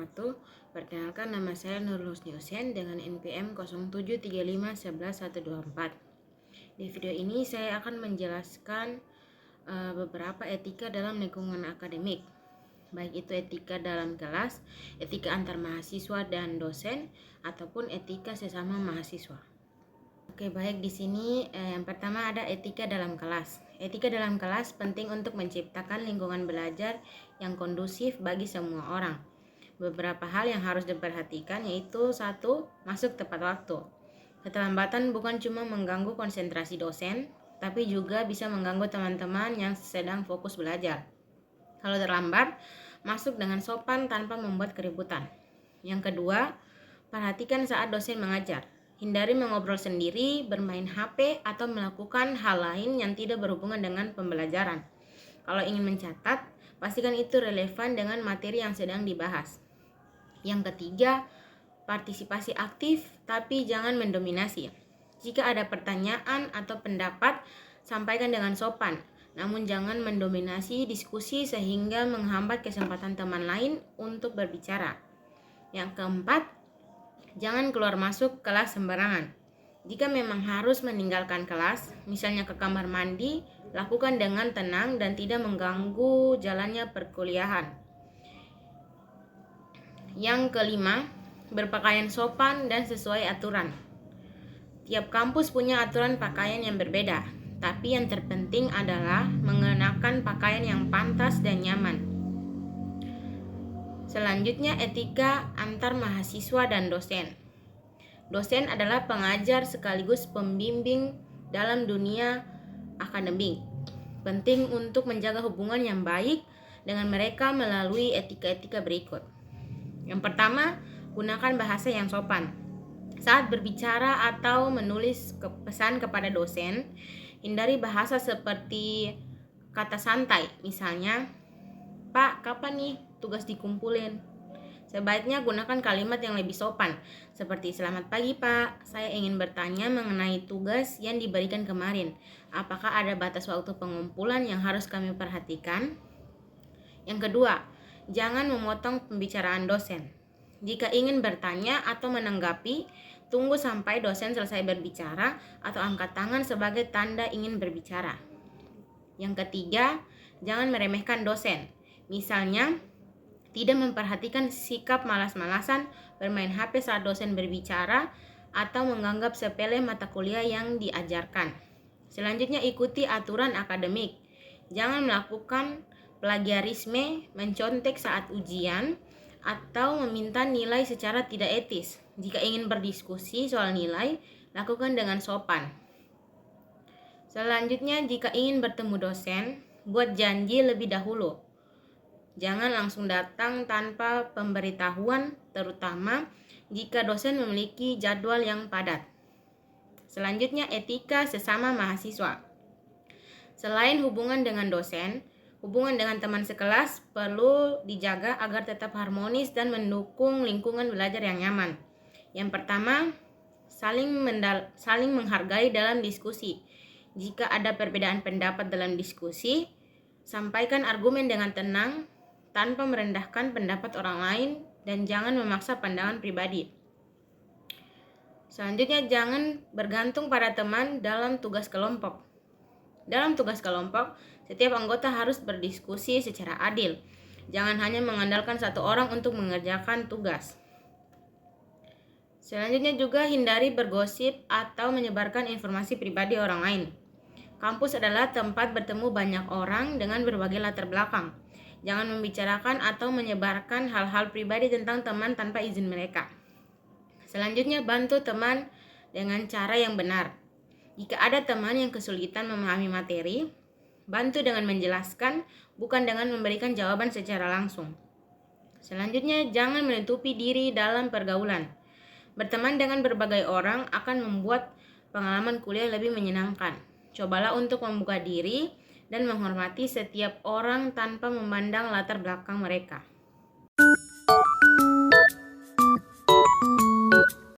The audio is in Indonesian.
wabarakatuh. Perkenalkan, nama saya Nurul Husni Husain dengan NPM 0735111124. Di video ini saya akan menjelaskan beberapa etika dalam lingkungan akademik, baik itu etika dalam kelas, etika antar mahasiswa dan dosen, ataupun etika sesama mahasiswa. Oke, baik, di sini yang pertama ada etika dalam kelas. Etika dalam kelas penting untuk menciptakan lingkungan belajar yang kondusif bagi semua orang. Beberapa hal yang harus diperhatikan yaitu: 1. Masuk tepat waktu. Keterlambatan bukan cuma mengganggu konsentrasi dosen, tapi juga bisa mengganggu teman-teman yang sedang fokus belajar. Kalau terlambat, masuk dengan sopan tanpa membuat keributan. Yang kedua, perhatikan saat dosen mengajar. Hindari mengobrol sendiri, bermain HP, atau melakukan hal lain yang tidak berhubungan dengan pembelajaran. Kalau ingin mencatat, pastikan itu relevan dengan materi yang sedang dibahas. Yang ketiga, partisipasi aktif tapi jangan mendominasi. Jika ada pertanyaan atau pendapat, sampaikan dengan sopan, namun jangan mendominasi diskusi sehingga menghambat kesempatan teman lain untuk berbicara. Yang keempat, jangan keluar masuk kelas sembarangan. Jika memang harus meninggalkan kelas, misalnya ke kamar mandi, lakukan dengan tenang dan tidak mengganggu jalannya perkuliahan. Yang kelima, berpakaian sopan dan sesuai aturan. Tiap kampus punya aturan pakaian yang berbeda, tapi yang terpenting adalah mengenakan pakaian yang pantas dan nyaman. Selanjutnya, etika antar mahasiswa dan dosen. Dosen adalah pengajar sekaligus pembimbing dalam dunia akademik. Penting untuk menjaga hubungan yang baik dengan mereka melalui etika-etika berikut. Yang pertama, gunakan bahasa yang sopan. Saat berbicara atau menulis pesan kepada dosen, hindari bahasa seperti kata santai. Misalnya, "Pak, kapan nih tugas dikumpulin?" Sebaiknya gunakan kalimat yang lebih sopan, seperti, "Selamat pagi, Pak. Saya ingin bertanya mengenai tugas yang diberikan kemarin. Apakah ada batas waktu pengumpulan yang harus kami perhatikan?" Yang kedua, jangan memotong pembicaraan dosen. Jika ingin bertanya atau menanggapi, tunggu sampai dosen selesai berbicara atau angkat tangan sebagai tanda ingin berbicara. Yang ketiga, jangan meremehkan dosen. Misalnya, tidak memperhatikan sikap malas-malasan, bermain HP saat dosen berbicara, atau menganggap sepele mata kuliah yang diajarkan. Selanjutnya, ikuti aturan akademik. Jangan melakukan plagiarisme, mencontek saat ujian, atau meminta nilai secara tidak etis. Jika ingin berdiskusi soal nilai, lakukan dengan sopan. Selanjutnya, jika ingin bertemu dosen, buat janji lebih dahulu. Jangan langsung datang tanpa pemberitahuan, terutama jika dosen memiliki jadwal yang padat. Selanjutnya, etika sesama mahasiswa. Selain hubungan dengan dosen, hubungan dengan teman sekelas perlu dijaga agar tetap harmonis dan mendukung lingkungan belajar yang nyaman. Yang pertama, saling menghargai dalam diskusi. Jika ada perbedaan pendapat dalam diskusi, sampaikan argumen dengan tenang tanpa merendahkan pendapat orang lain dan jangan memaksa pandangan pribadi. Selanjutnya, jangan bergantung pada teman dalam tugas kelompok. Dalam tugas kelompok, setiap anggota harus berdiskusi secara adil. Jangan hanya mengandalkan satu orang untuk mengerjakan tugas. Selanjutnya juga hindari bergosip atau menyebarkan informasi pribadi orang lain. Kampus adalah tempat bertemu banyak orang dengan berbagai latar belakang. Jangan membicarakan atau menyebarkan hal-hal pribadi tentang teman tanpa izin mereka. Selanjutnya, bantu teman dengan cara yang benar. Jika ada teman yang kesulitan memahami materi, bantu dengan menjelaskan, bukan dengan memberikan jawaban secara langsung. Selanjutnya, jangan menutupi diri dalam pergaulan. Berteman dengan berbagai orang akan membuat pengalaman kuliah lebih menyenangkan. Cobalah untuk membuka diri dan menghormati setiap orang tanpa memandang latar belakang mereka.